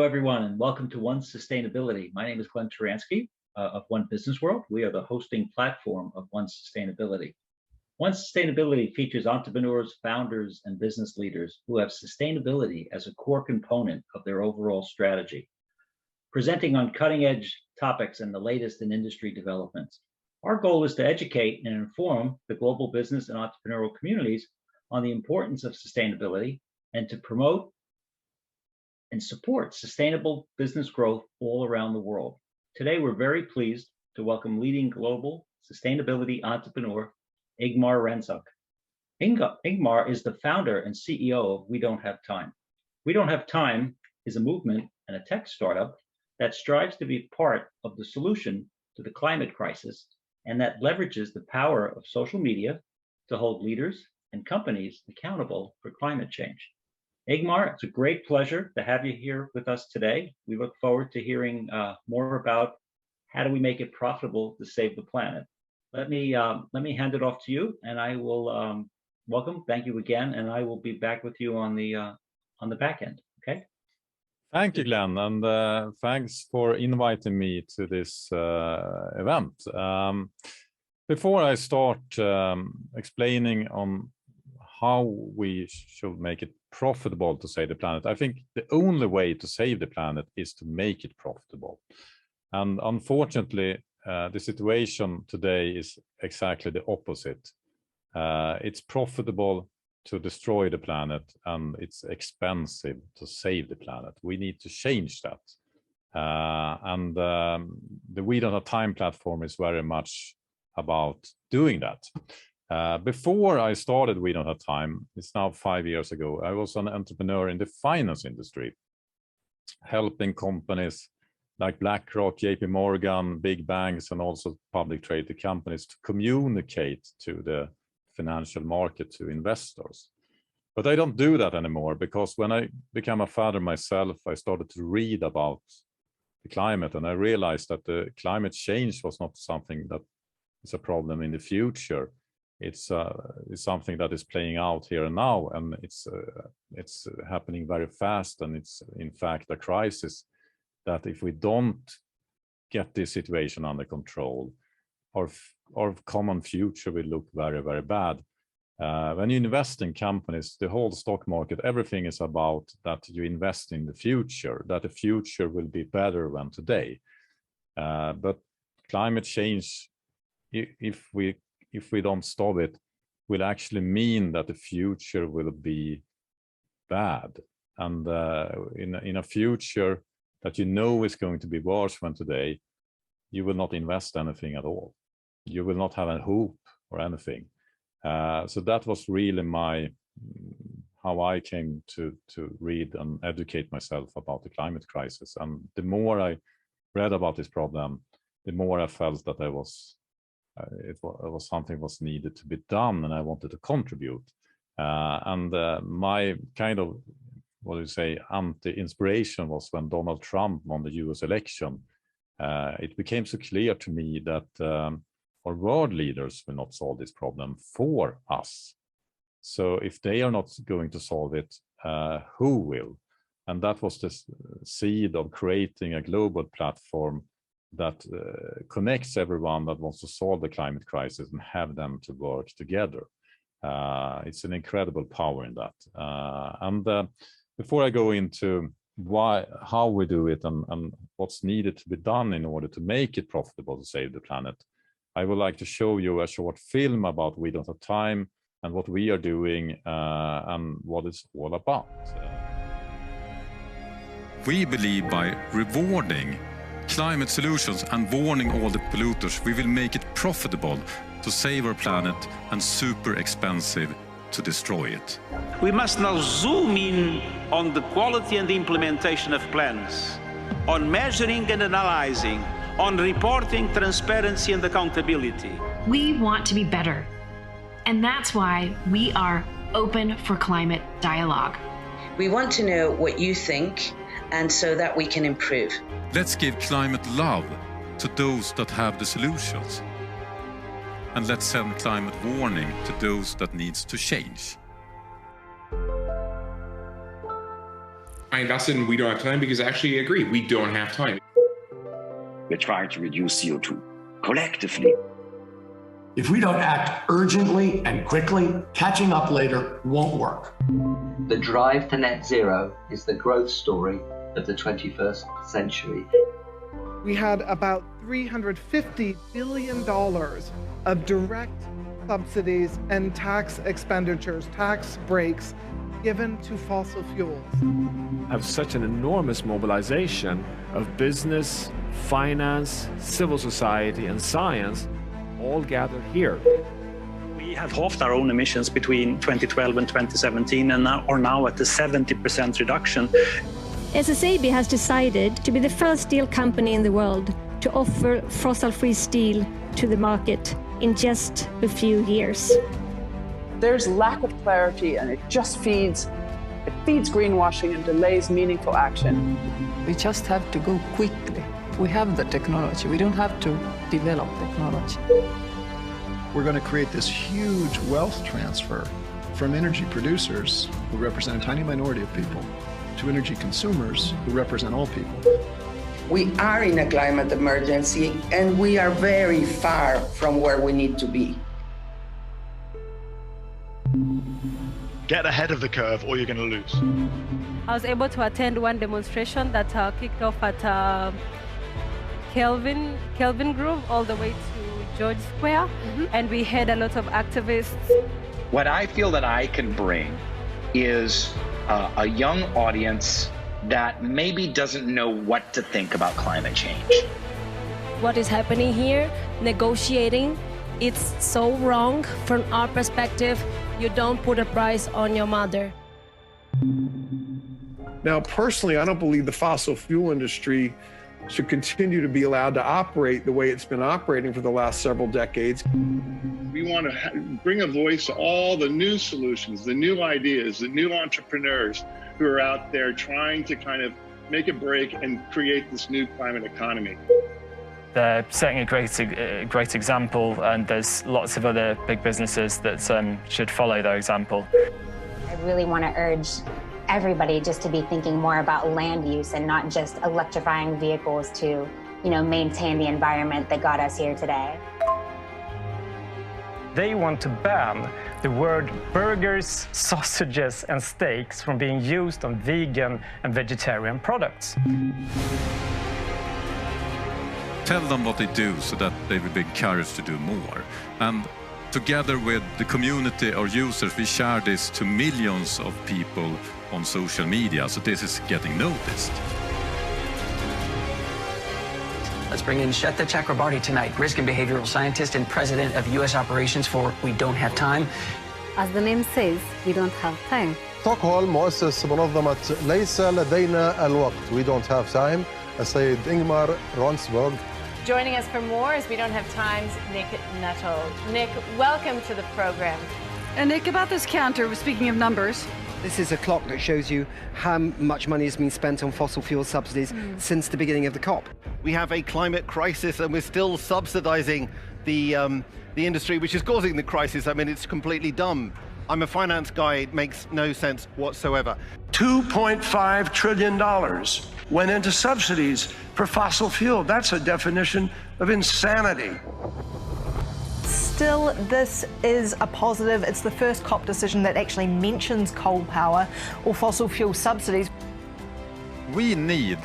everyone, and welcome to One Sustainability. My name is Glenn Turansky of One Business World. We are the hosting platform of One Sustainability. One Sustainability features entrepreneurs, founders, and business leaders who have sustainability as a core component of their overall strategy, presenting on cutting-edge topics and the latest in industry developments. Our goal is to educate and inform the global business and entrepreneurial communities on the importance of sustainability and to promote and support sustainable business growth all around the world. Today, we're very pleased to welcome leading global sustainability entrepreneur, Ingmar Rentzhog. Ingmar is the founder and CEO of We Don't Have Time. We Don't Have Time is a movement and a tech startup that strives to be part of the solution to the climate crisis and that leverages the power of social media to hold leaders and companies accountable for climate change. Ingmar, it's a great pleasure to have you here with us today. We look forward to hearing more about how do we make it profitable to save the planet. Let me hand it off to you, and I will welcome. Thank you again, and I will be back with you on the back end. Okay. Thank you, Glenn, and thanks for inviting me to this event. Before I start explaining on how we should make it profitable to save the planet, I think the only way to save the planet is to make it profitable. And unfortunately, the situation today is exactly the opposite. It's profitable to destroy the planet, and it's expensive to save the planet. We need to change that. The We Don't Have Time platform is very much about doing that. Before I started We Don't Have Time, it's now 5 years ago, I was an entrepreneur in the finance industry, helping companies like BlackRock, JP Morgan, big banks, and also public traded companies to communicate to the financial market, to investors. But I don't do that anymore, because when I became a father myself, I started to read about the climate, and I realized that the climate change was not something that is a problem in the future. It's something that is playing out here and now, and it's happening very fast, and it's in fact a crisis that if we don't get this situation under control, our common future will look very, very bad. When you invest in companies, the whole stock market, everything is about that you invest in the future, that the future will be better than today. But climate change, if we don't stop it, will actually mean that the future will be bad. And in a future that you know is going to be worse than today, you will not invest anything at all. You will not have a hope or anything. So that was really how I came to read and educate myself about the climate crisis. And the more I read about this problem, the more I felt that it was something was needed to be done, and I wanted to contribute. My kind of, anti-inspiration was when Donald Trump won the US election. It became so clear to me that our world leaders will not solve this problem for us. So if they are not going to solve it, who will? And that was the seed of creating a global platform that connects everyone that wants to solve the climate crisis and have them to work together. It's an incredible power in that. Before I go into how we do it and what's needed to be done in order to make it profitable to save the planet, I would like to show you a short film about We Don't Have Time and what we are doing and what it's all about. We believe by rewarding climate solutions and warning all the polluters, we will make it profitable to save our planet and super expensive to destroy it. We must now zoom in on the quality and the implementation of plans, on measuring and analyzing, on reporting, transparency and accountability. We want to be better, and that's why we are open for climate dialogue. We want to know what you think, and so that we can improve. Let's give climate love to those that have the solutions. And let's send climate warning to those that needs to change. I invested in We Don't Have Time because actually I agree, we don't have time. We're trying to reduce CO2 collectively. If we don't act urgently and quickly, catching up later won't work. The drive to net zero is the growth story of the 21st century. We had about $350 billion of direct subsidies and tax expenditures, tax breaks given to fossil fuels. Have such an enormous mobilization of business, finance, civil society, and science all gathered here. We had halved our own emissions between 2012 and 2017 and are now at the 70% reduction. SSAB has decided to be the first steel company in the world to offer fossil-free steel to the market in just a few years. There's lack of clarity and it just feeds greenwashing and delays meaningful action. We just have to go quickly. We have the technology. We don't have to develop technology. We're going to create this huge wealth transfer from energy producers, who represent a tiny minority of people, to energy consumers, who represent all people. We are in a climate emergency, and we are very far from where we need to be. Get ahead of the curve or you're going to lose. I was able to attend one demonstration that kicked off at Kelvin Grove all the way to George Square, and we had a lot of activists. What I feel that I can bring is a young audience that maybe doesn't know what to think about climate change. What is happening here, negotiating, it's so wrong from our perspective. You don't put a price on your mother. Now, personally, I don't believe the fossil fuel industry should continue to be allowed to operate the way it's been operating for the last several decades. We want to bring a voice to all the new solutions, the new ideas, the new entrepreneurs who are out there trying to kind of make a break and create this new climate economy. They're setting a great example, and there's lots of other big businesses that should follow their example. I really want to urge everybody just to be thinking more about land use and not just electrifying vehicles to, maintain the environment that got us here today. They want to ban the word burgers, sausages, and steaks from being used on vegan and vegetarian products. Tell them what they do so that they will be encouraged to do more. And together with the community or users, we share this to millions of people on social media, so this is getting noticed. Let's bring in Shweta Chakrabarty tonight, risk and behavioral scientist and president of U.S. operations for We Don't Have Time. As the name says, we don't have time. ستوكهولم مؤسس منظمة ليس لدينا الوقت. We don't have time. السيد إنغمار رونسبورغ. Joining us for more is We Don't Have Time's Nick Nuttall. Nick, welcome to the program. And Nick, about this counter, speaking of numbers. This is a clock that shows you how much money has been spent on fossil fuel subsidies since the beginning of the COP. We have a climate crisis and we're still subsidizing the industry which is causing the crisis. I mean, it's completely dumb. I'm a finance guy, it makes no sense whatsoever. $2.5 trillion went into subsidies for fossil fuel. That's a definition of insanity. Still, this is a positive. It's the first COP decision that actually mentions coal power or fossil fuel subsidies. We need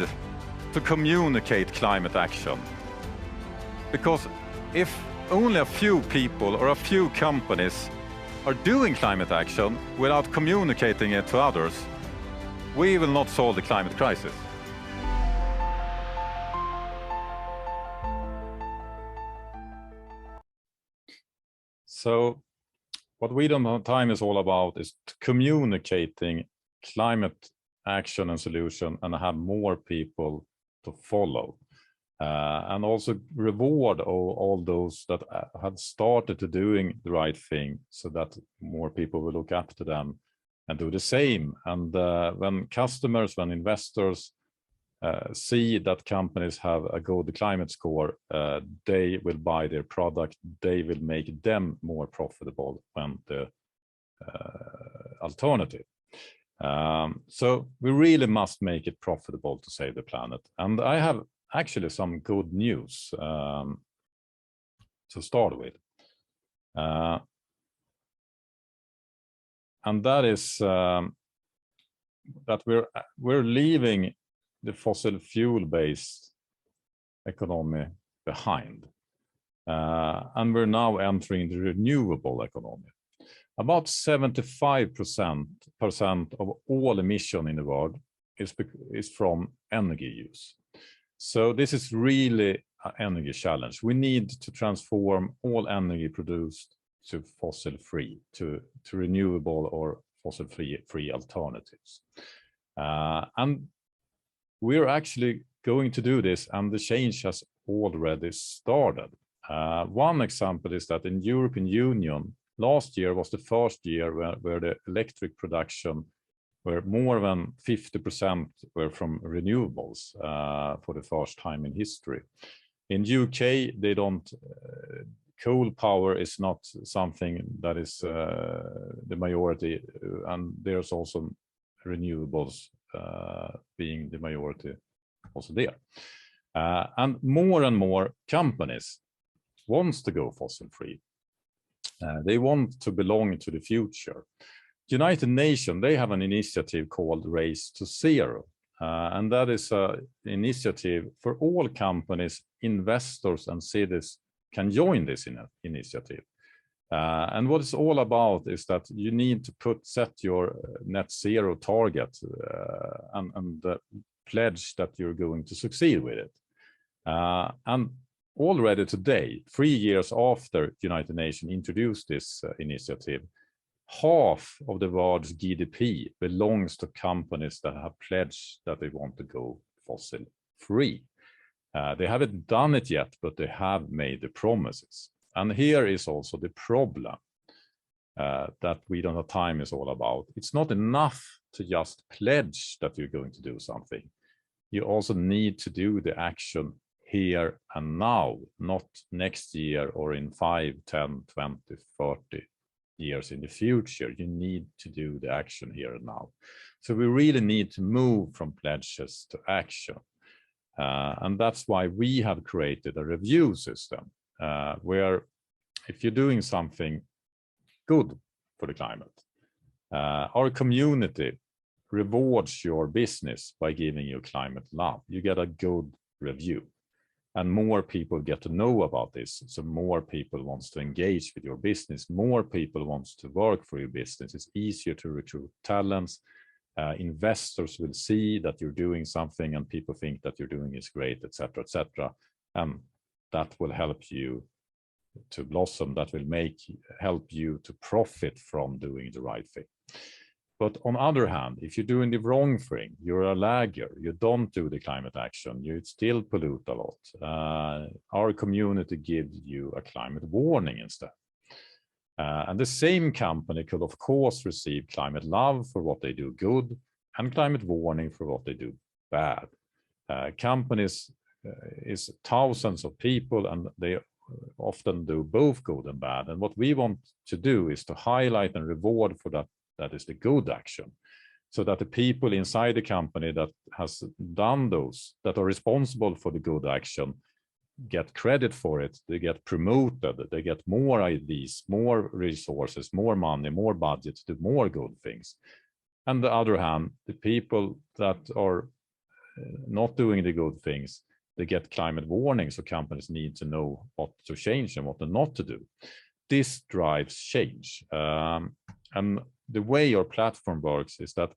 to communicate climate action, because if only a few people or a few companies are doing climate action without communicating it to others, we will not solve the climate crisis. So what We Don't Have Time is all about is communicating climate action and solution and have more people to follow. And also reward all those that have started to doing the right thing so that more people will look up to them and do the same. And when customers, when investors see that companies have a good climate score, they will buy their product, they will make them more profitable than the alternative. So we really must make it profitable to save the planet. And I have actually some good news to start with. And that is that we're leaving the fossil fuel-based economy behind. And we're now entering the renewable economy. About 75% of all emission in the world is from energy use. So this is really an energy challenge. We need to transform all energy produced to fossil-free, to renewable or fossil-free alternatives. And we're actually going to do this, and the change has already started. One example is that in the European Union, last year was the first year where the electric production, where more than 50% were from renewables for the first time in history. In UK, they don't, coal power is not something that is the majority, and there's also renewables being the majority also there. And more companies wants to go fossil-free. They want to belong to the future. United Nations, they have an initiative called Race to Zero. And that is an initiative for all companies, investors and cities can join this initiative. And what it's all about is that you need to set your net zero target and pledge that you're going to succeed with it. And already today, 3 years after United Nations introduced this initiative, half of the world's GDP belongs to companies that have pledged that they want to go fossil-free. They haven't done it yet, but they have made the promises. And here is also the problem that We Don't Have Time is all about. It's not enough to just pledge that you're going to do something. You also need to do the action here and now, not next year or in 5, 10, 20, 30 years in the future. You need to do the action here and now. So we really need to move from pledges to action. And that's why we have created a review system where if you're doing something good for the climate, our community rewards your business by giving you climate love. You get a good review. And more people get to know about this. So more people wants to engage with your business. More people wants to work for your business. It's easier to recruit talents. Investors will see that you're doing something and people think that you're doing is great, etc., etc. And that will help you to blossom. That will help you to profit from doing the right thing. But on the other hand, if you're doing the wrong thing, you're a lagger, you don't do the climate action, you still pollute a lot. Our community gives you a climate warning instead. And the same company could, of course, receive climate love for what they do good and climate warning for what they do bad. Companies is thousands of people, and they often do both good and bad. And what we want to do is to highlight and reward for that is the good action, so that the people inside the company that has done those, that are responsible for the good action, get credit for it, they get promoted, they get more ideas, more resources, more money, more budget to do more good things. On the other hand, the people that are not doing the good things, they get climate warnings, so companies need to know what to change and what not to do. This drives change. And the way your platform works is that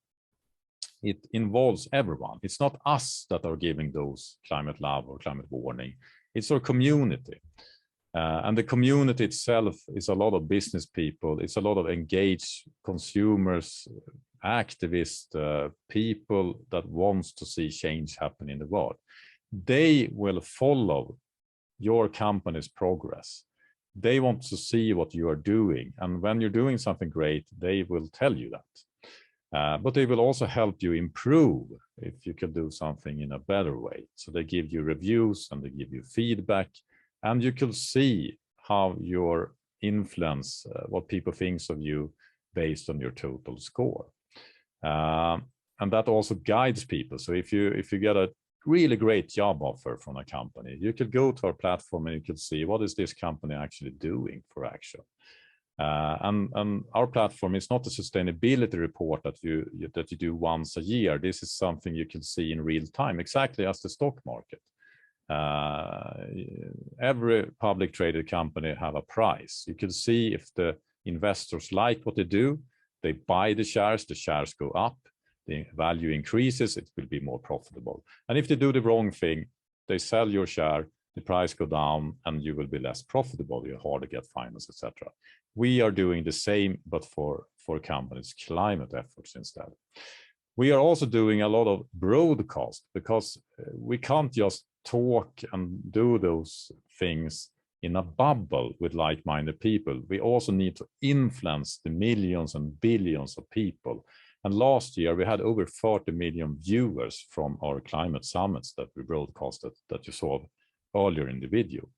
it involves everyone. It's not us that are giving those climate love or climate warning. It's our community. And the community itself is a lot of business people. It's a lot of engaged consumers, activists, people that wants to see change happen in the world. They will follow your company's progress. They want to see what you are doing. And when you're doing something great, they will tell you that. But they will also help you improve if you can do something in a better way. So they give you reviews and they give you feedback, and you can see how your influence, what people think of you based on your total score. And that also guides people. So if you get a really great job offer from a company, you could go to our platform and you could see what is this company actually doing for action. And our platform is not a sustainability report that you do once a year. This is something you can see in real time, exactly as the stock market. Every public traded company have a price. You can see if the investors like what they do, they buy the shares go up, the value increases, it will be more profitable. And if they do the wrong thing, they sell your share, the price go down, and you will be less profitable, you're hard to get finance, etc. We are doing the same, but for companies' climate efforts instead. We are also doing a lot of broadcast, because we can't just talk and do those things in a bubble with like-minded people. We also need to influence the millions and billions of people. And last year, we had over 40 million viewers from our climate summits that we broadcasted, that you saw earlier in the video.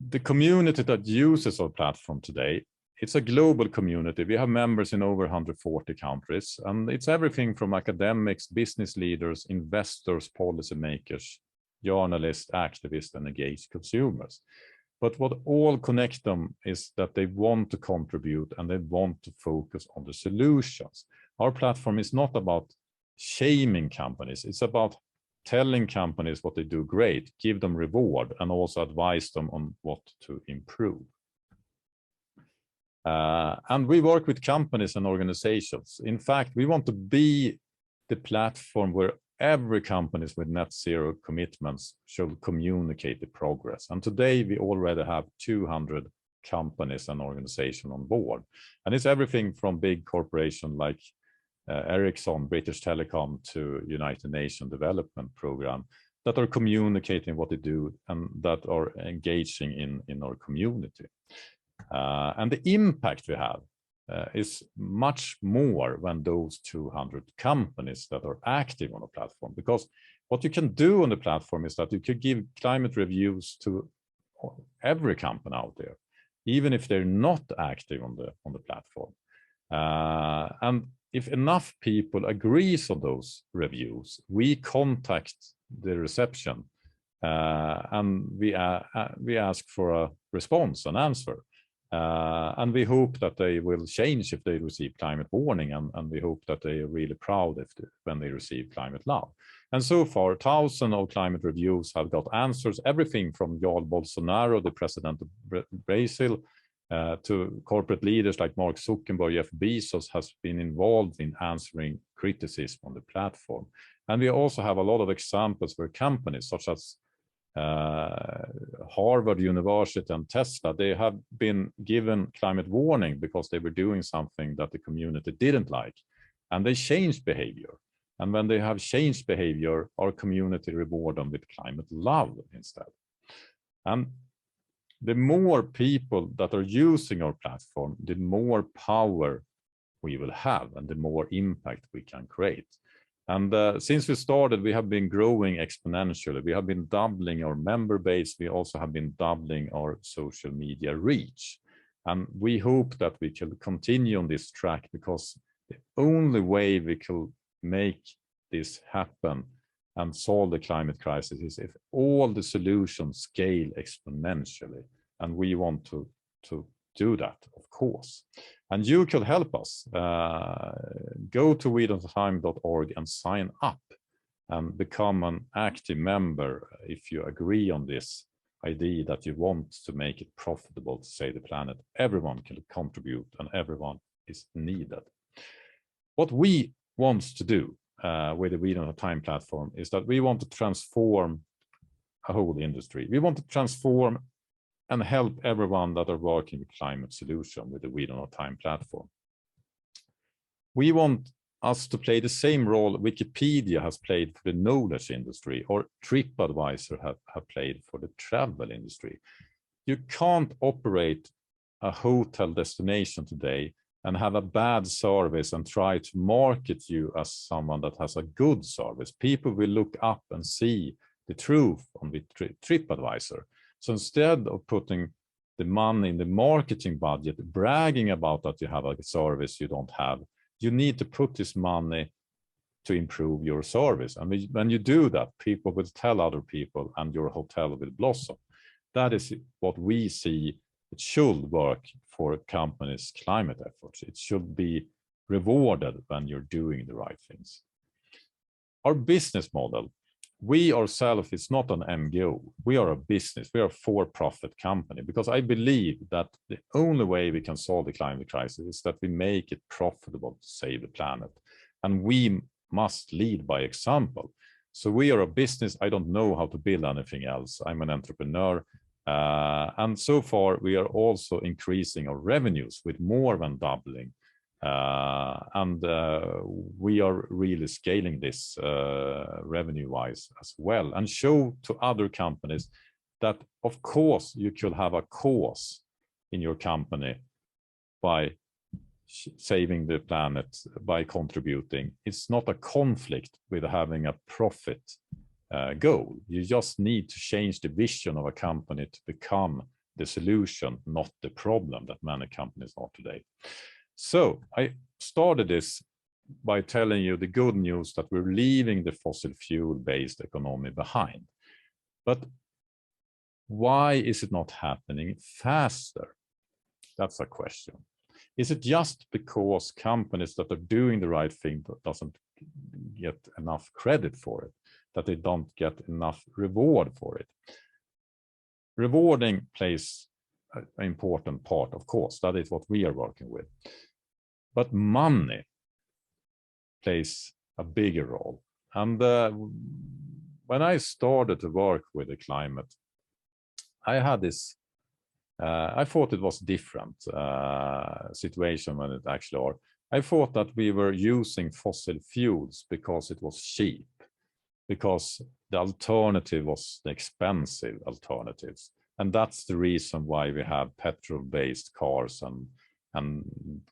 The community that uses our platform today, it's a global community. We have members in over 140 countries, and it's everything from academics, business leaders, investors, policymakers, journalists, activists, and engaged consumers. But what all connect them is that they want to contribute and they want to focus on the solutions. Our platform is not about shaming companies. It's about telling companies what they do great, give them reward, and also advise them on what to improve. And we work with companies and organizations. In fact, we want to be the platform where every company with net zero commitments should communicate the progress. And today we already have 200 companies and organizations on board. And it's everything from big corporations like Ericsson, British Telecom, to United Nations Development Program that are communicating what they do and that are engaging in our community. And the impact we have is much more than those 200 companies that are active on a platform, because what you can do on the platform is that you could give climate reviews to every company out there, even if they're not active on the platform. And if enough people agrees on those reviews, we contact the reception and we ask for a response, an answer. And we hope that they will change if they receive climate warning, and we hope that they are really proud when they receive climate love. And so far, thousands of climate reviews have got answers, everything from Jair Bolsonaro, the president of Brazil, to corporate leaders like Mark Zuckerberg, Jeff Bezos has been involved in answering criticism on the platform. And we also have a lot of examples where companies such as Harvard University and Tesla, they have been given climate warning because they were doing something that the community didn't like, and they changed behavior. And when they have changed behavior, our community reward them with climate love instead. And the more people that are using our platform, the more power we will have and the more impact we can create. And since we started, we have been growing exponentially. We have been doubling our member base. We also have been doubling our social media reach. And we hope that we can continue on this track, because the only way we can make this happen and solve the climate crisis is if all the solutions scale exponentially. And we want to do that, of course. And you could help us. Go to wedon'thatime.org and sign up and become an active member if you agree on this idea that you want to make it profitable to save the planet. Everyone can contribute and everyone is needed. What we want to do with the We Don't Have Time platform is that we want to transform a whole industry. We want to transform and help everyone that are working with climate solution with the We Don't Have Time platform. We want us to play the same role Wikipedia has played for the knowledge industry, or TripAdvisor have played for the travel industry. You can't operate a hotel destination today and have a bad service and try to market you as someone that has a good service. People will look up and see the truth on the TripAdvisor. So instead of putting the money in the marketing budget, bragging about that you have a service you don't have, you need to put this money to improve your service. And when you do that, people will tell other people and your hotel will blossom. That is what we see. It should work for companies' climate efforts. It should be rewarded when you're doing the right things. Our business model, we ourselves is not an MGO. We are a business. We are a for-profit company, because I believe that the only way we can solve the climate crisis is that we make it profitable to save the planet. And we must lead by example. So we are a business. I don't know how to build anything else. I'm an entrepreneur. And so far, we are also increasing our revenues with more than doubling. We are really scaling this revenue-wise as well, and show to other companies that, of course, you could have a cause in your company by saving the planet, by contributing. It's not a conflict with having a profit goal. You just need to change the vision of a company to become the solution, not the problem that many companies are today. So I started this by telling you the good news that we're leaving the fossil fuel-based economy behind. But why is it not happening faster? That's a question. Is it just because companies that are doing the right thing doesn't get enough credit for it, that they don't get enough reward for it? Rewarding plays an important part, of course. That is what we are working with. But money plays a bigger role. And when I started to work with the climate, I had this, I thought it was a different situation when it actually are. I thought that we were using fossil fuels because it was cheap, because the alternative was the expensive alternatives. And that's the reason why we have petrol-based cars and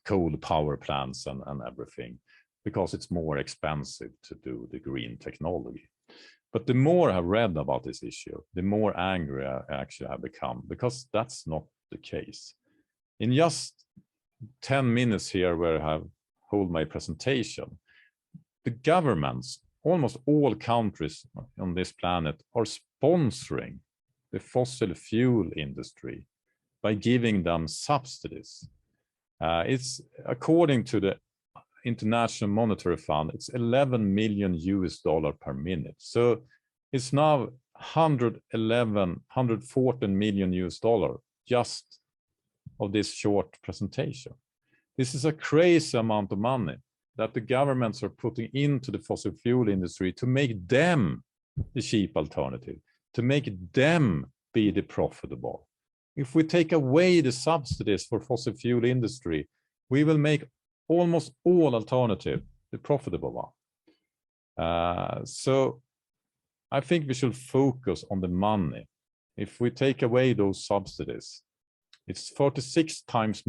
coal power plants and everything, because it's more expensive to do the green technology. But the more I've read about this issue, the more angry I actually have become, because that's not the case. In just 10 minutes here where I have hold my presentation, the governments, almost all countries on this planet, are sponsoring the fossil fuel industry by giving them subsidies. It's according to the International Monetary Fund, it's $11 million per minute. So it's now $114 million just of this short presentation. This is a crazy amount of money that the governments are putting into the fossil fuel industry to make them the cheap alternative, to make them be the profitable. If we take away the subsidies for fossil fuel industry, we will make almost all alternative the profitable one. So I think we should focus on the money. If we take away those subsidies, it's 46 times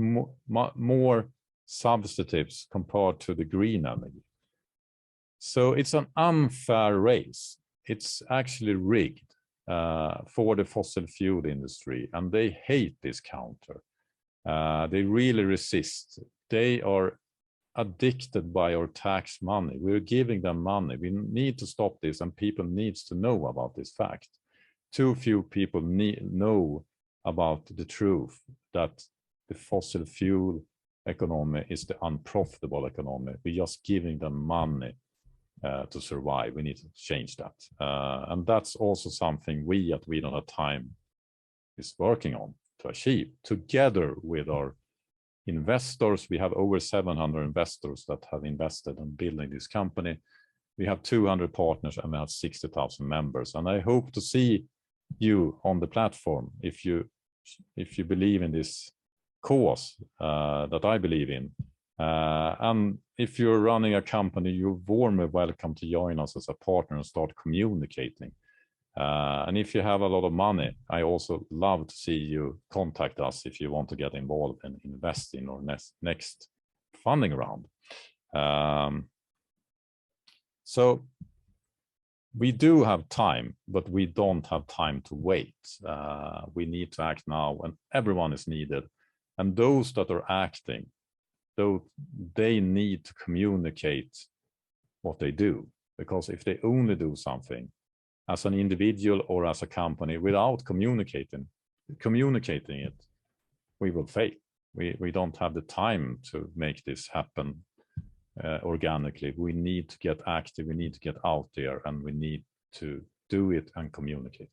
more subsidies compared to the green energy. So it's an unfair race. It's actually rigged for the fossil fuel industry, and they hate this counter. They really resist. They are addicted by our tax money. We're giving them money. We need to stop this, and people need to know about this fact. Too few people know about the truth that the fossil fuel economy is the unprofitable economy. We're just giving them money to survive. We need to change that. And that's also something we at We Don't Have Time is working on to achieve, together with our investors. We have over 700 investors that have invested in building this company. We have 200 partners and we have 60,000 members. And I hope to see you on the platform if you believe in this cause that I believe in. And if you're running a company, you're warmly welcome to join us as a partner and start communicating. And if you have a lot of money, I also love to see you contact us if you want to get involved and invest in our next funding round. So we do have time, but we don't have time to wait. We need to act now, and everyone is needed. And those that are acting though they need to communicate what they do, because if they only do something as an individual or as a company without communicating it, we will fail. We don't have the time to make this happen organically. We need to get active, we need to get out there, and we need to do it and communicate.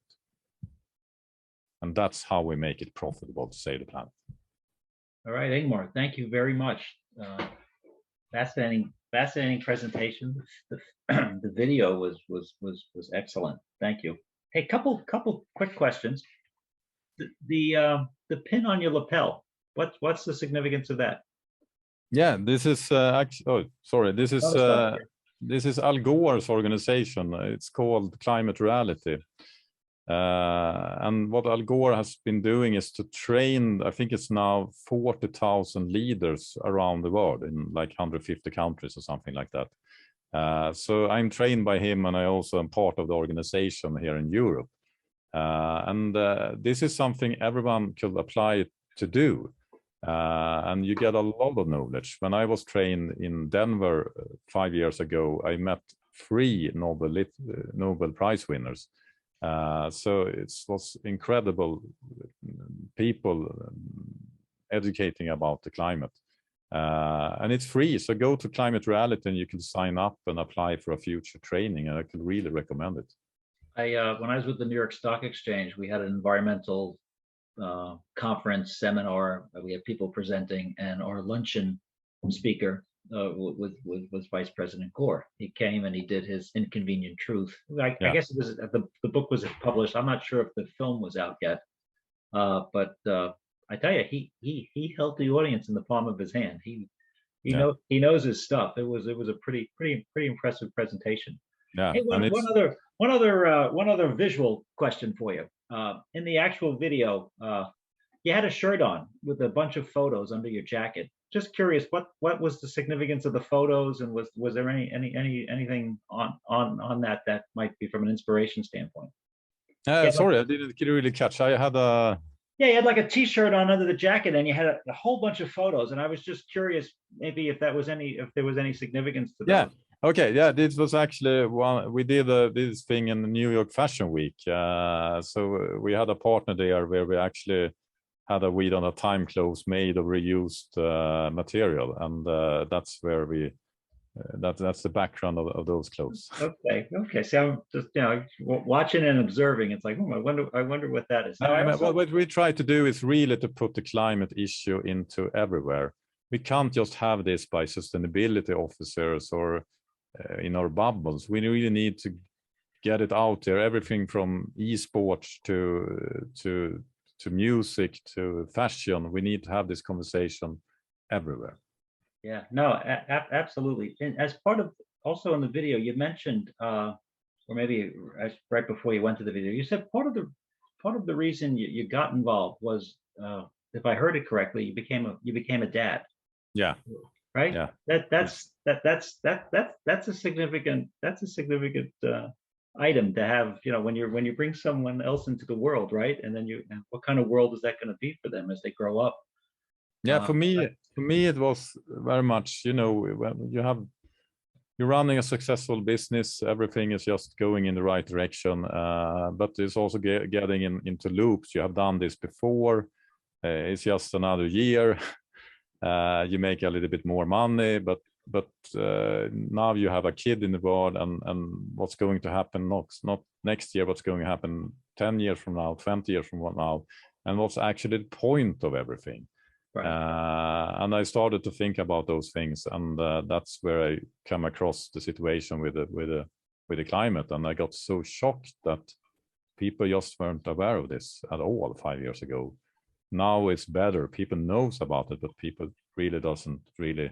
And that's how we make it profitable to save the planet. All right, Ingmar, thank you very much. Fascinating presentation. The video was excellent. Thank you. Hey, couple quick questions. The pin on your lapel, what's the significance of that? Yeah, this is this is Al Gore's organization. It's called Climate Reality. And what Al Gore has been doing is to train, I think it's now 40,000 leaders around the world in like 150 countries or something like that. So I'm trained by him, and I also am part of the organization here in Europe. And this is something everyone could apply to do. And you get a lot of knowledge. When I was trained in Denver 5 years ago, I met 3 Nobel Prize winners. So it was incredible people educating about the climate. And it's free, so go to Climate Reality and you can sign up and apply for a future training, and I could really recommend it. When I was with the New York Stock Exchange, we had an environmental conference seminar. We had people presenting, and our luncheon speaker was Vice President Gore. He came and he did his Inconvenient Truth. I guess it was the book was published. I'm not sure if the film was out yet, but I tell you, he held the audience in the palm of his hand. He knows his stuff. It was a pretty impressive presentation. Yeah. Hey, one other visual question for you. In the actual video, you had a shirt on with a bunch of photos under your jacket. Just curious, what was the significance of the photos, and was there anything on that might be from an inspiration standpoint? Sorry, I didn't really catch. I had a you had like a T-shirt on under the jacket, and you had a whole bunch of photos, and I was just curious, maybe if there was any significance to that. Okay, yeah, this was actually we did this thing in the New York Fashion Week. So we had a partner there where we actually had a We Don't Have Time clothes made of reused material, and that's where we that's the background of those clothes. Okay. So I'm just watching and observing. It's like, I wonder what that is. What we try to do is really to put the climate issue into everywhere. We can't just have this by sustainability officers or in our bubbles. We really need to get it out there. Everything from esports to music to fashion. We need to have this conversation everywhere. Yeah, no, absolutely. And as part of also in the video, you mentioned, or maybe right before you went to the video, you said part of the reason you got involved was, if I heard it correctly, you became a dad. Yeah. Right. Yeah. That's a significant item to have. When you bring someone else into the world, right? And then what kind of world is that going to be for them as they grow up? Yeah, for me it was very much, when you're running a successful business, everything is just going in the right direction, but it's also getting into loops. You have done this before, it's just another year, you make a little bit more money, but now you have a kid in the world, and what's going to happen not next year, what's going to happen 10 years from now, 20 years from now, and what's actually the point of everything. Right. And I started to think about those things, and that's where I come across the situation with the climate, and I got so shocked that people just weren't aware of this at all 5 years ago. Now it's better. People knows about it, but people really doesn't really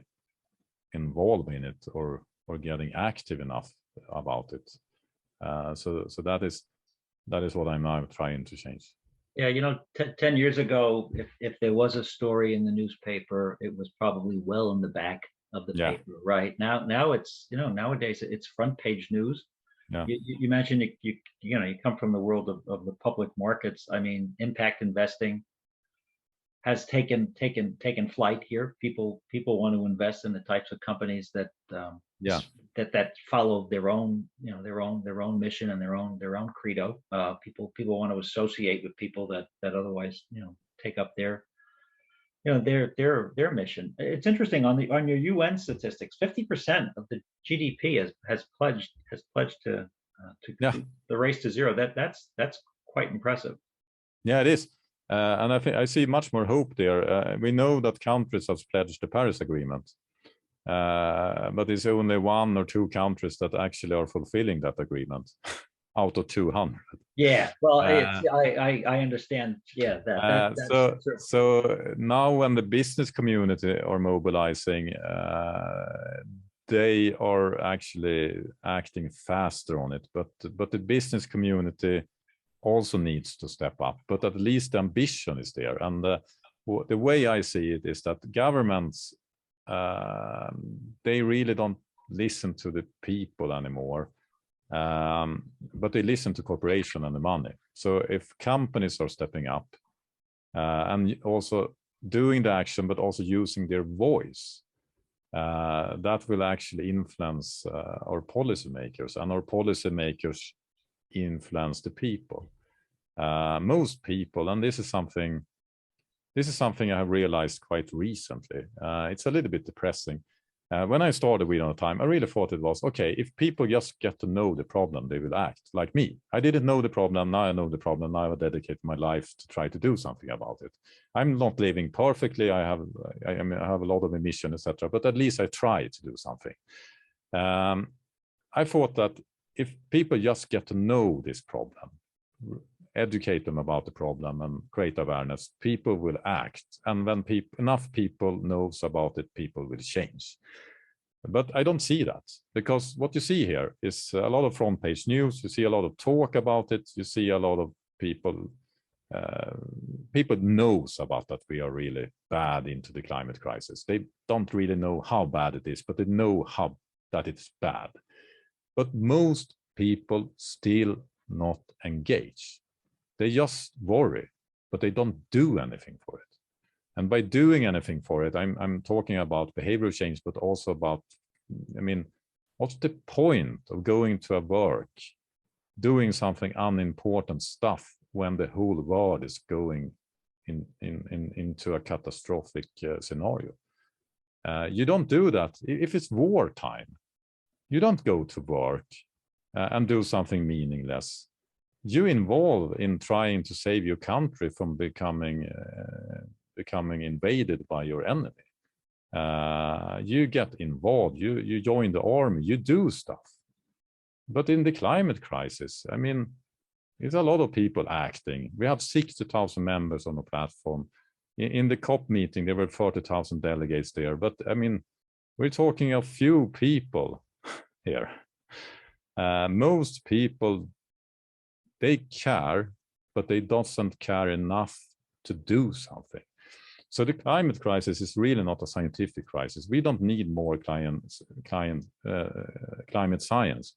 involve in it or getting active enough about it. So that is what I'm now trying to change. Yeah, 10 years ago, if there was a story in the newspaper, it was probably well in the back of the paper, right? Now it's, nowadays it's front page news. Yeah. You mentioned you come from the world of the public markets. I mean, impact investing. has taken flight here. People want to invest in the types of companies that that follow their own their own mission and their own credo. People want to associate with people that otherwise take up their mission. It's interesting on your UN statistics. 50% of the GDP has pledged to the race to zero. That's quite impressive. Yeah, it is. And I think I see much more hope there. We know that countries have pledged the Paris Agreement, but it's only 1 or 2 countries that actually are fulfilling that agreement out of 200. Yeah, well, I understand. Yeah, so now when the business community are mobilizing, they are actually acting faster on it. But the business community also needs to step up, but at least the ambition is there. And the way I see it is that governments, they really don't listen to the people anymore, but they listen to corporation and the money. So if companies are stepping up and also doing the action, but also using their voice, that will actually influence our policymakers, and our policymakers influence the people. Most people, and this is something I have realized quite recently. It's a little bit depressing. When I started We Don't Have Time, I really thought it was okay. If people just get to know the problem, they will act like me. I didn't know the problem. Now I know the problem. Now I dedicate my life to try to do something about it. I'm not living perfectly. I have a lot of emission, etc. But at least I try to do something. I thought that if people just get to know this problem, educate them about the problem and create awareness, people will act. And when enough people knows about it, people will change. But I don't see that, because what you see here is a lot of front page news. You see a lot of talk about it. You see a lot of people knows about that we are really bad into the climate crisis. They don't really know how bad it is, but they know that it's bad. But most people still not engage. They just worry, but they don't do anything for it. And by doing anything for it, I'm talking about behavioral change, but also about, what's the point of going to a work, doing something unimportant stuff when the whole world is going into a catastrophic scenario? You don't do that. If it's wartime, you don't go to work and do something meaningless. You involve in trying to save your country from becoming invaded by your enemy. You get involved, you join the army, you do stuff. But in the climate crisis, there's a lot of people acting. We have 60,000 members on the platform. In the COP meeting, there were 40,000 delegates there. But we're talking a few people here. Most people, they care, but they don't care enough to do something. So the climate crisis is really not a scientific crisis. We don't need more climate science.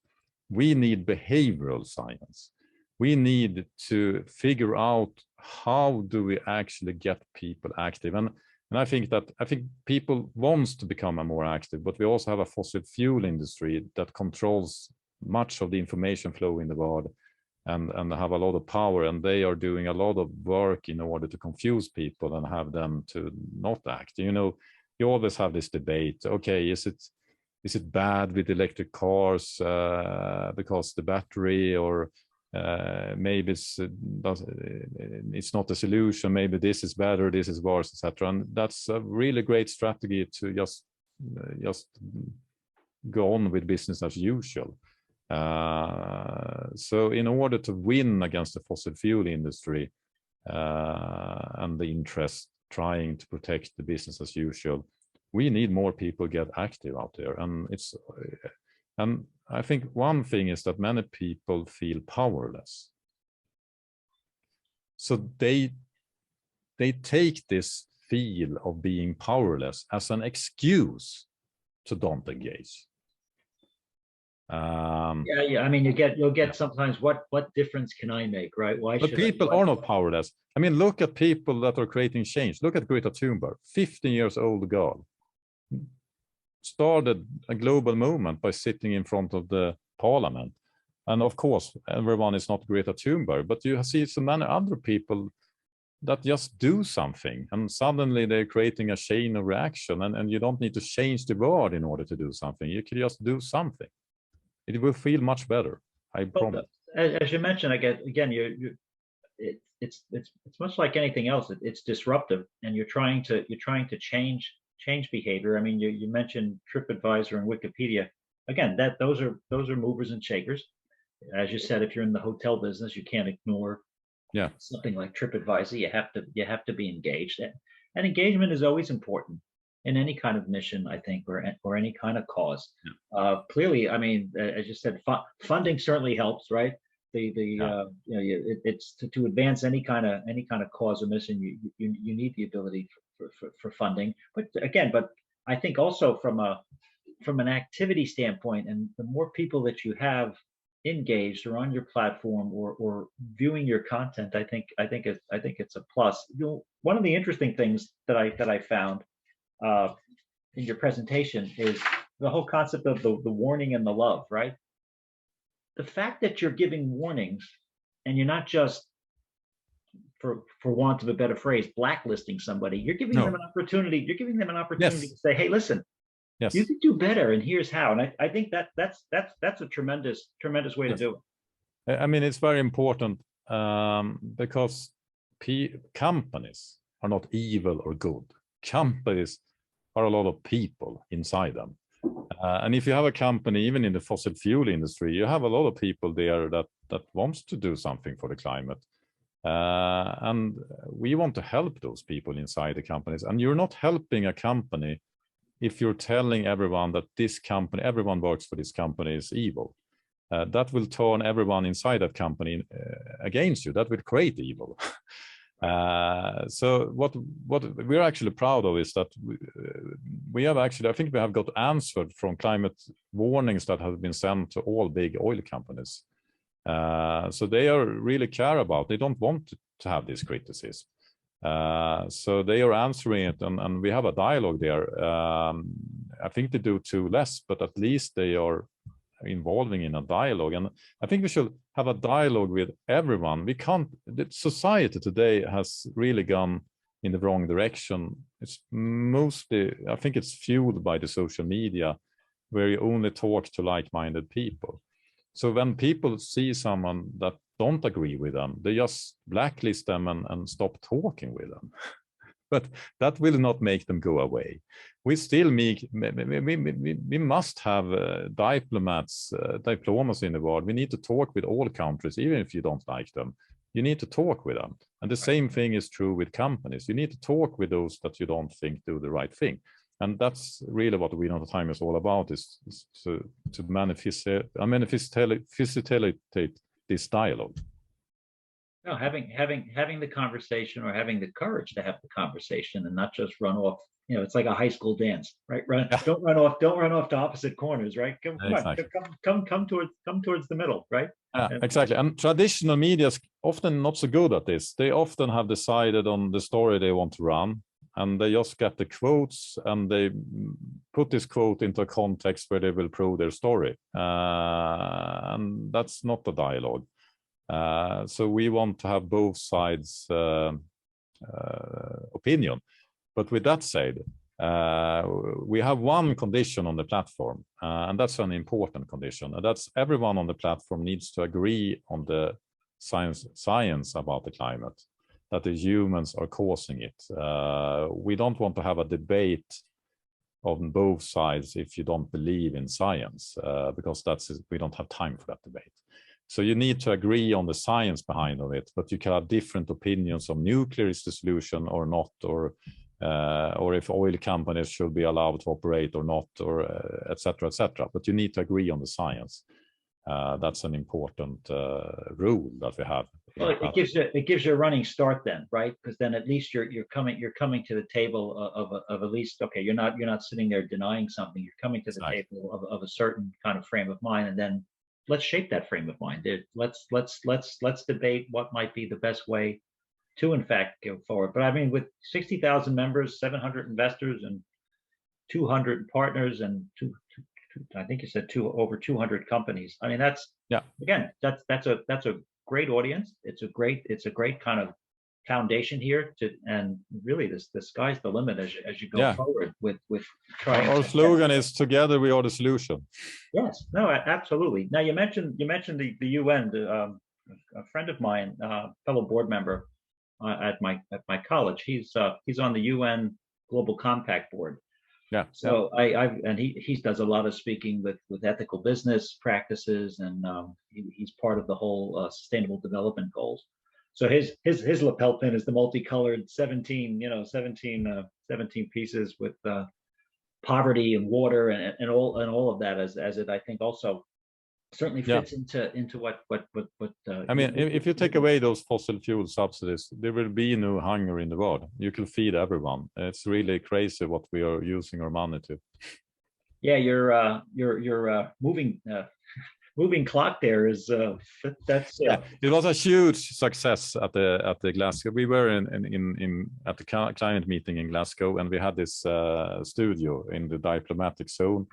We need behavioral science. We need to figure out how do we actually get people active. And I think people want to become more active, but we also have a fossil fuel industry that controls much of the information flow in the world and have a lot of power, and they are doing a lot of work in order to confuse people and have them to not act. You always have this debate. Okay, is it bad with electric cars because the battery, or maybe it's not a solution, maybe this is better, this is worse, etc. And that's a really great strategy to just go on with business as usual. So in order to win against the fossil fuel industry and the interest trying to protect the business as usual, we need more people get active out there. And I think one thing is that many people feel powerless. So they take this feel of being powerless as an excuse to don't engage. Yeah. I mean, you'll get sometimes what difference can I make, right? Why but should people are not powerless. I mean, look at people that are creating change. Look at Greta Thunberg, 15 years old girl, started a global movement by sitting in front of the parliament. And of course, everyone is not Greta Thunberg, but you see so many other people that just do something, and suddenly they're creating a chain of reaction, and you don't need to change the world in order to do something. You can just do something. It will feel much better, I promise. As you mentioned, again, it's much like anything else. It's disruptive, and you're trying to change behavior. I mean, you mentioned TripAdvisor and Wikipedia. Again, those are movers and shakers. As you said, if you're in the hotel business, you can't ignore something like TripAdvisor. You have to be engaged, and engagement is always important in any kind of mission, I think, or any kind of cause. Clearly, I mean, as you said, funding certainly helps, right? It's to advance any kind of cause or mission. You need the ability for funding, but I think also from an activity standpoint, and the more people that you have engaged or on your platform or viewing your content, I think it's a plus. One of the interesting things that I found in your presentation is the whole concept of the warning and the love, right? The fact that you're giving warnings and you're not just, for want of a better phrase, blacklisting somebody. You're giving them an opportunity. You're giving them an opportunity to say, "Hey, listen, you could do better, and here's how." And I think that's a tremendous way to do it. I mean, it's very important because companies are not evil or good. Companies are a lot of people inside them. And if you have a company, even in the fossil fuel industry, you have a lot of people there that wants to do something for the climate. And we want to help those people inside the companies. And you're not helping a company if you're telling everyone that this company, everyone works for this company, is evil. That will turn everyone inside that company against you. That will create evil. So what we're actually proud of is that we have actually, I think we have got answered from climate warnings that have been sent to all big oil companies. So they are really care about, they don't want to have this criticism. So they are answering it, and we have a dialogue there. I think they do too less, but at least they are involving in a dialogue. And I think we should have a dialogue with everyone. We can't, the society today has really gone in the wrong direction. It's mostly, I think it's fueled by the social media, where you only talk to like-minded people. So when people see someone that don't agree with them, they just blacklist them and stop talking with them. But that will not make them go away. We still we must have diplomacy in the world. We need to talk with all countries, even if you don't like them. You need to talk with them. And the same thing is true with companies. You need to talk with those that you don't think do the right thing. And that's really what We Know the Time is all about, is to facilitate this dialogue. No, having the conversation, or having the courage to have the conversation, and not just run off. You know, it's like a high school dance, right? Don't run off to opposite corners, right? Come towards the middle, right? Exactly. And traditional media is often not so good at this. They often have decided on the story they want to run, and they just get the quotes and they put this quote into a context where they will prove their story. And that's not a dialogue. So we want to have both sides' opinion. But with that said, we have one condition on the platform, and that's an important condition. And that's everyone on the platform needs to agree on the science about the climate, that the humans are causing it. We don't want to have a debate on both sides if you don't believe in science, because we don't have time for that debate. So you need to agree on the science behind it, but you can have different opinions on nuclear is the solution or not, or if oil companies should be allowed to operate or not, or etc., etc. But you need to agree on the science. That's an important rule that we have Well, it gives you a running start then, right? Because then at least you're coming to the table of at least, okay, you're not sitting there denying something. You're coming to the table of a certain kind of frame of mind, and then let's shape that frame of mind. Let's debate what might be the best way to in fact go forward. But I mean, with 60,000 members, 700 investors, and 200 partners, and I think you said over 200 companies. I mean, that's a great audience. It's a great kind of foundation here and really the sky's the limit as you go forward with trying. Our slogan is "Together we are the solution." Yes, no, absolutely. Now you mentioned the UN. A friend of mine, fellow board member at my college, he's on the UN Global Compact board. Yeah. So he does a lot of speaking with ethical business practices, and he's part of the whole sustainable development goals. So his lapel pin is the multicolored 17 pieces with poverty and water and all of that as it I think also certainly fits into what I mean, if you take away those fossil fuel subsidies, there will be no hunger in the world. You can feed everyone. It's really crazy what we are using our money to. Yeah, your moving clock there is that's It was a huge success at the Glasgow. We were at the climate meeting in Glasgow, and we had this studio in the diplomatic zone.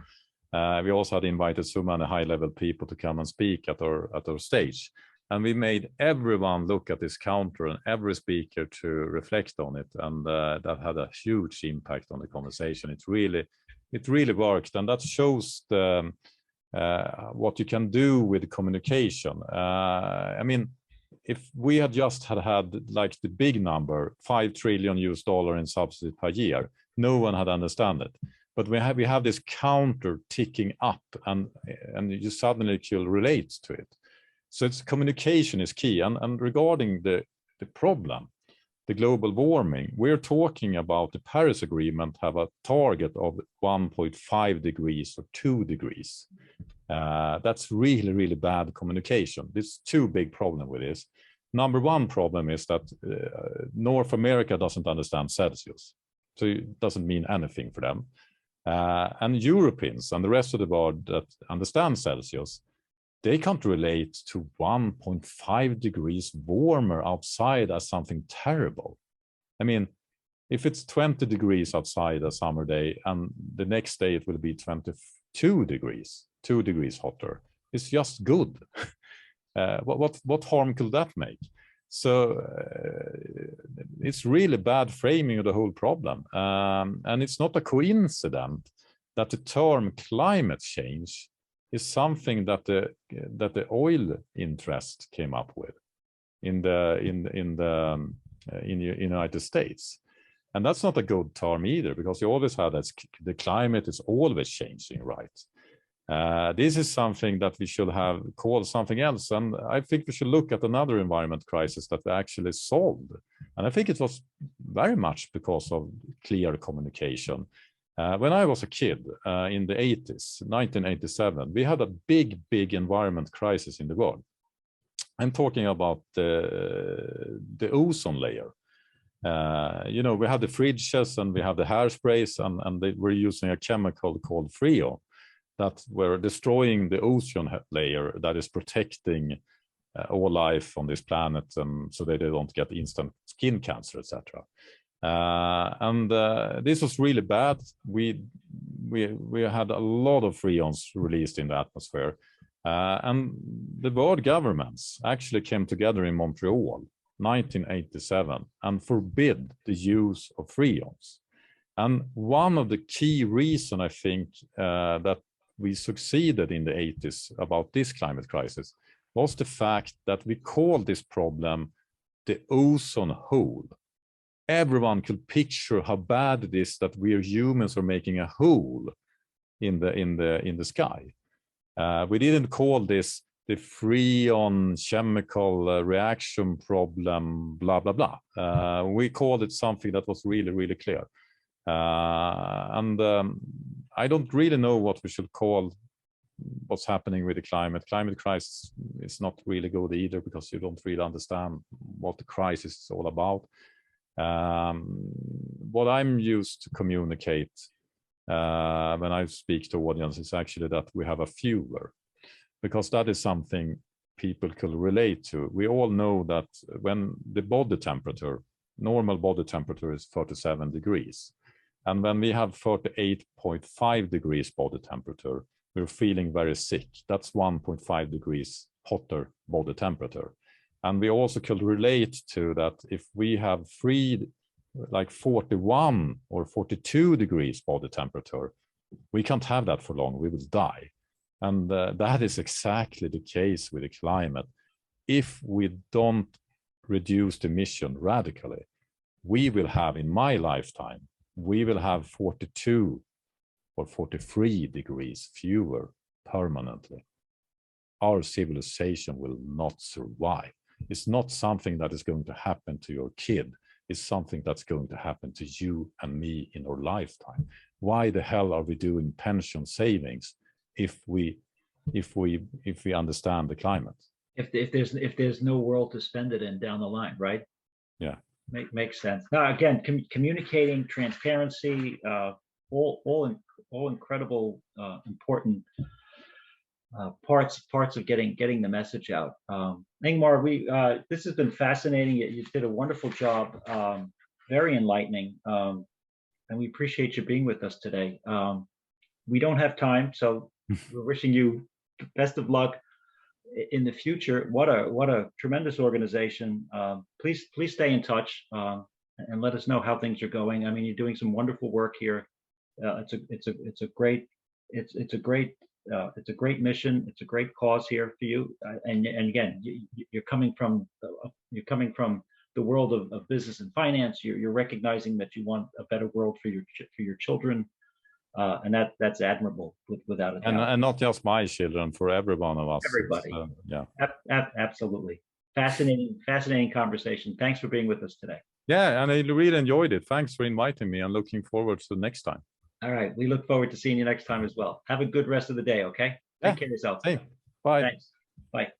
We also had invited so many high-level people to come and speak at our stage, and we made everyone look at this counter and every speaker to reflect on it, and that had a huge impact on the conversation. It really worked, and that shows what you can do with communication. I mean, if we had just had like the big number, $5 trillion in subsidies per year, no one had understood it. But we have this counter ticking up, and you suddenly can relate to it. So it's communication is key. And regarding the problem, the global warming, we're talking about the Paris Agreement have a target of 1.5 degrees or 2 degrees. That's really, really bad communication. There's two big problems with this. Number one problem is that North America doesn't understand Celsius, so it doesn't mean anything for them. And Europeans and the rest of the world that understand Celsius, they can't relate to 1.5 degrees warmer outside as something terrible. I mean, if it's 20 degrees outside a summer day and the next day it will be 22 degrees, 2 degrees hotter, it's just good. What harm could that make? So it's really bad framing of the whole problem. And it's not a coincidence that the term climate change is something that the oil interest came up with in the United States. And that's not a good term either, because you always have that the climate is always changing, right? This is something that we should have called something else. And I think we should look at another environment crisis that we actually solved. And I think it was very much because of clear communication. When I was a kid in the 80s, 1987, we had a big environment crisis in the world. I'm talking about the ozone layer. We have the fridges and we have the hairsprays, and they were using a chemical called freon that were destroying the ozone layer that is protecting all life on this planet, so they don't get instant skin cancer, etc. This was really bad. We had a lot of freons released in the atmosphere, and the world governments actually came together in Montreal, 1987, and forbid the use of freons. And one of the key reasons I think that we succeeded in the 80s about this climate crisis was the fact that we called this problem the ozone hole. Everyone could picture how bad it is that we humans are making a hole in the sky. We didn't call this the freon chemical reaction problem, blah blah blah. We called it something that was really, really clear. I don't really know what we should call what's happening with the climate crisis is not really good either, because you don't really understand what the crisis is all about. What I'm used to communicate when I speak to audiences is actually that we have a fueler, because that is something people could relate to. We all know that when the body temperature, normal body temperature is 37 degrees. And when we have 38.5 degrees body temperature, we're feeling very sick. That's 1.5 degrees hotter body temperature. And we also could relate to that if we have like 41 or 42 degrees body temperature, we can't have that for long, we will die. And that is exactly the case with the climate. If we don't reduce the emission radically, we will have, in my lifetime, we will have 42 or 43 degrees fewer permanently. Our civilization will not survive. It's not something that is going to happen to your kid. It's something that's going to happen to you and me in our lifetime. Why the hell are we doing pension savings if we understand the climate? If there's no world to spend it in down the line, right? Yeah. Makes sense. Now, again, communicating, transparency, all incredible, important parts of getting the message out. Ingmar, this has been fascinating. You did a wonderful job, very enlightening, and we appreciate you being with us today. We don't have time, so we're wishing you best of luck in the future. What a tremendous organization. Please stay in touch and let us know how things are going. I mean, you're doing some wonderful work here. It's a great mission. It's a great cause here for you. And again, you're coming from the world of business and finance. You're recognizing that you want a better world for your children. And that's admirable, without a doubt. And not just my children, for every one of us. Everybody. Yeah. Absolutely. Fascinating conversation. Thanks for being with us today. Yeah, and I really enjoyed it. Thanks for inviting me, and looking forward to next time. All right. We look forward to seeing you next time as well. Have a good rest of the day, okay? Take care of yourself. Hey, bye. Thanks. Bye.